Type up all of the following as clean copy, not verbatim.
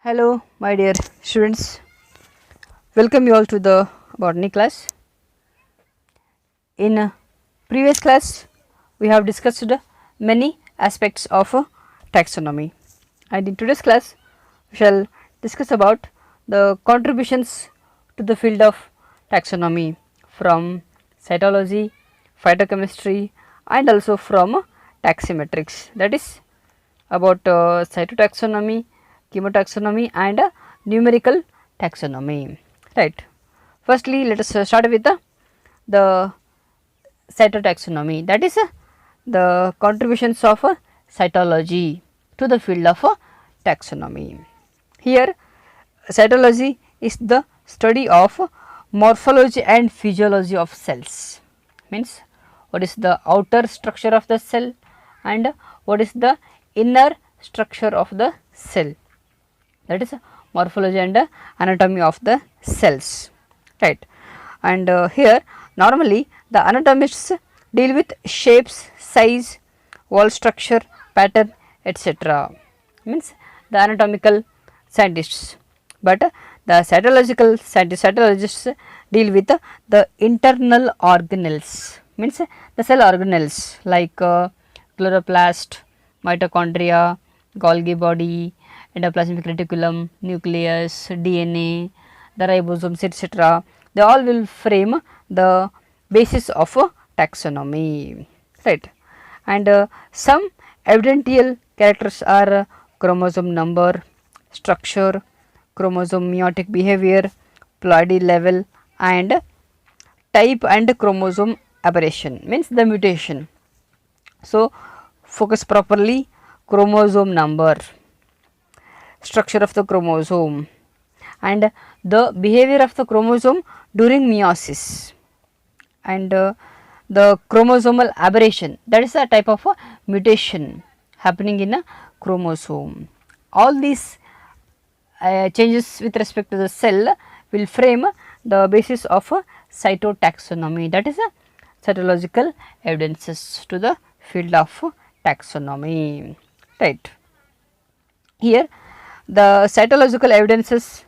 Hello my dear students, welcome you all to the botany class. In previous class we have discussed many aspects of taxonomy, and in today's class we shall discuss about the contributions to the field of taxonomy from cytology, phytochemistry and also from taximetrics, that is about cytotaxonomy, chemotaxonomy and numerical taxonomy, right. Firstly, let us start with the cytotaxonomy, that is the contributions of cytology to the field of taxonomy. Here cytology is the study of morphology and physiology of cells, means what is the outer structure of the cell and what is the inner structure of the cell, that is morphology and anatomy of the cells, right. And here normally the anatomists deal with shapes, size, wall structure, pattern, etc., means the anatomical scientists, but the cytologists deal with the internal organelles, means the cell organelles like chloroplast, mitochondria, Golgi body, endoplasmic reticulum, nucleus, DNA, the ribosomes, etc. They all will frame the basis of taxonomy, right. And some evidential characters are chromosome number, structure, chromosome meiotic behavior, ploidy level and type and chromosome aberration, means the mutation. So, focus properly: chromosome number, structure of the chromosome and the behavior of the chromosome during meiosis, and the chromosomal aberration, that is a type of mutation happening in a chromosome. All these changes with respect to the cell will frame the basis of cytotaxonomy, that is cytological evidences to the field of taxonomy, right. Here the cytological evidences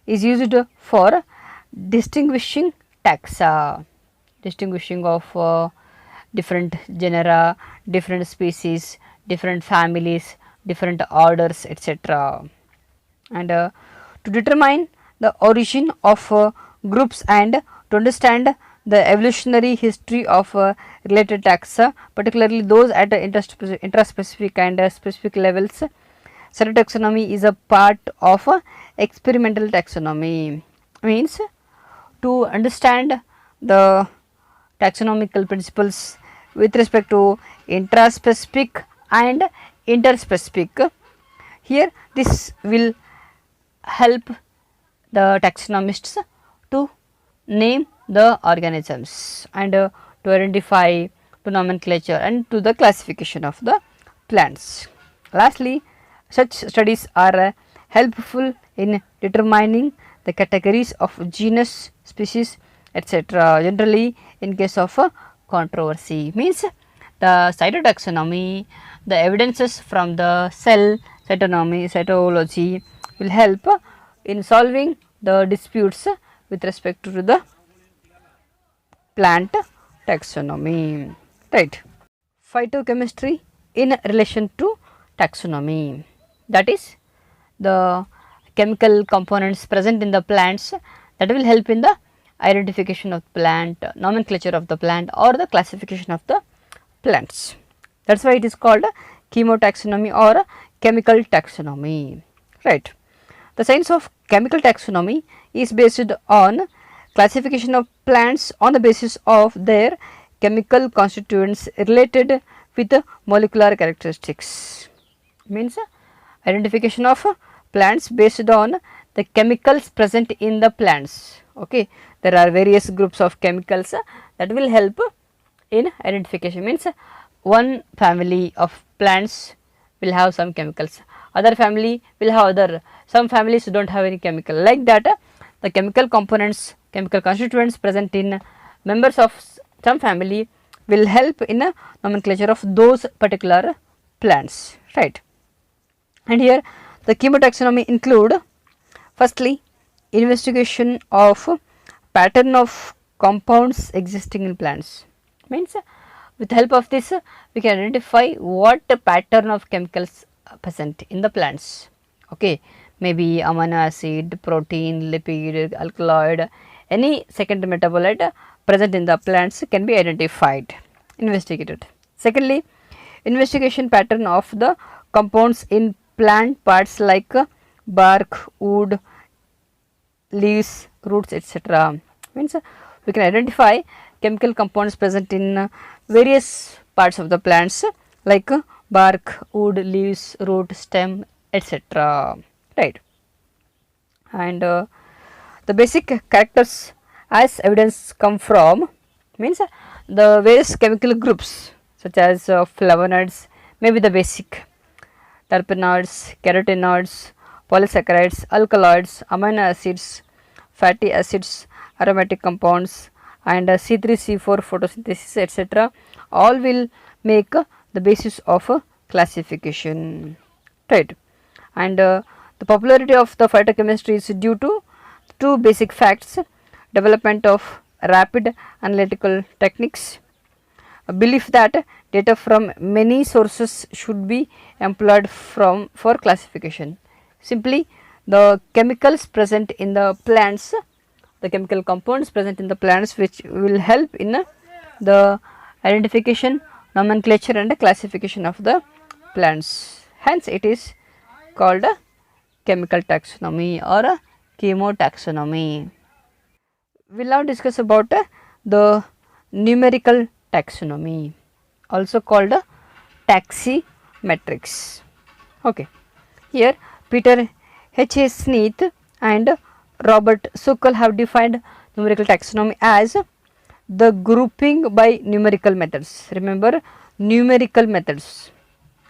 is used for distinguishing taxa, distinguishing of different genera, different species, different families, different orders, etc., and to determine the origin of groups and to understand the evolutionary history of related taxa, particularly those at intraspecific and specific levels. Cytotaxonomy is a part of experimental taxonomy, means to understand the taxonomical principles with respect to intraspecific and interspecific. Here this will help the taxonomists to name the organisms and to identify, to nomenclature and to the classification of the plants. Lastly, such studies are helpful in determining the categories of genus, species, etc., generally in case of controversy, means the cytotaxonomy, the evidences from the cell, cytology will help in solving the disputes with respect to the plant taxonomy, right. Phytochemistry in relation to taxonomy, that is the chemical components present in the plants that will help in the identification of plant, nomenclature of the plant or the classification of the plants. That is why it is called chemotaxonomy or chemical taxonomy, right. The science of chemical taxonomy is based on classification of plants on the basis of their chemical constituents related with molecular characteristics, means identification of plants based on the chemicals present in the plants. Okay, there are various groups of chemicals that will help in identification, means one family of plants will have some chemicals, other family will have other, some families do not have any chemical, like that the chemical components, chemical constituents present in members of some family will help in a nomenclature of those particular plants, right. And here The chemotaxonomy include firstly investigation of pattern of compounds existing in plants, means with the help of this we can identify what pattern of chemicals present in the plants. Okay, maybe amino acid, protein, lipid, alkaloid, any secondary metabolite present in the plants can be identified, investigated. Secondly, investigation pattern of the compounds in plant parts like bark, wood, leaves, roots, etc. Means we can identify chemical compounds present in various parts of the plants like bark, wood, leaves, root, stem, etc. Right. And the basic characters as evidence come from, means the various chemical groups such as flavonoids may be the basic, terpenoids, carotenoids, polysaccharides, alkaloids, amino acids, fatty acids, aromatic compounds, and C3, C4 photosynthesis, etc. all will make the basis of classification, right. And the popularity of the phytochemistry is due to two basic facts: development of rapid analytical techniques, a belief that data from many sources should be employed for classification. Simply, the chemicals present in the plants, the chemical compounds present in the plants which will help in the identification, nomenclature and classification of the plants. Hence, it is called a chemical taxonomy or a chemotaxonomy. We will now discuss about the numerical taxonomy, also called a taximetrics. Okay. Here Peter H. A. Smith and Robert Sokol have defined numerical taxonomy as the grouping by numerical methods. Remember, numerical methods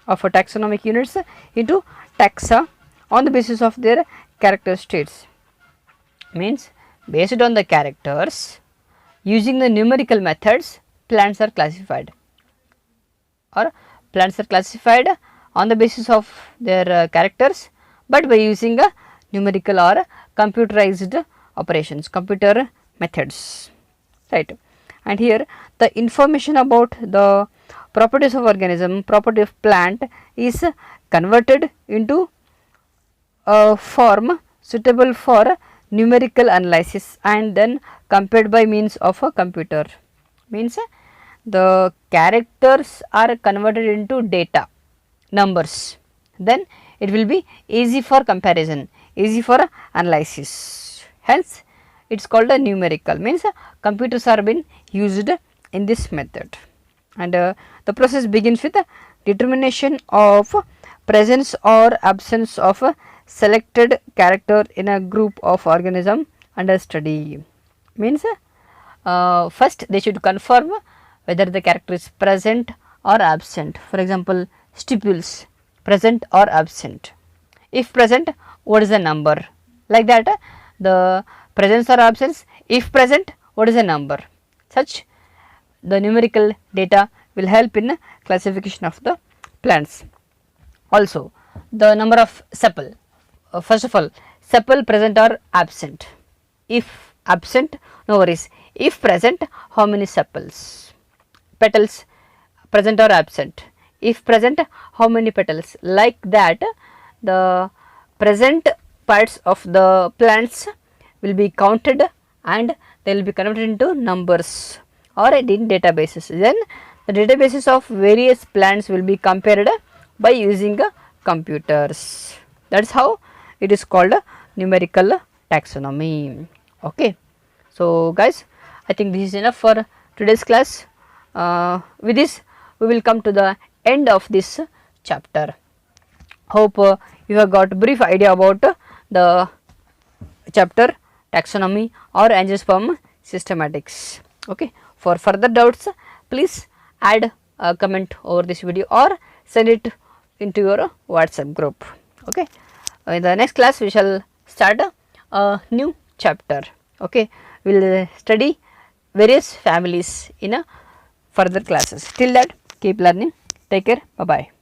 of a taxonomic units into taxa on the basis of their character states. Means based on the characters, using the numerical methods, plants are classified, or plants are classified on the basis of their characters, but by using a numerical or computerized operations, computer methods, right. And here the information about the properties of organism, property of plant is converted into a form suitable for numerical analysis and then compared by means of a computer. Means the characters are converted into data, numbers, then it will be easy for comparison, easy for analysis. Hence, it is called a numerical, means computers are being used in this method. And the process begins with determination of presence or absence of a selected character in a group of organism under study. Means first they should confirm whether the character is present or absent. For example, stipules, present or absent. If present, what is the number? Like that, the presence or absence. If present, what is the number? Such the numerical data will help in classification of the plants. Also, the number of sepal. First of all, sepal present or absent. If absent, no worries. If present, how many sepals? Petals present or absent. If present, how many petals? Like that, the present parts of the plants will be counted and they will be converted into numbers or in databases. Then the databases of various plants will be compared by using computers. That is how it is called numerical taxonomy. Okay. So, guys, I think this is enough for today's class. With this, we will come to the end of this chapter. Hope you have got a brief idea about the chapter taxonomy or angiosperm systematics. Okay. For further doubts, please add a comment over this video or send it into your WhatsApp group. Okay. In the next class, we shall start a new chapter. Okay. We will study various families in further classes. Till that, keep learning. Take care. Bye bye.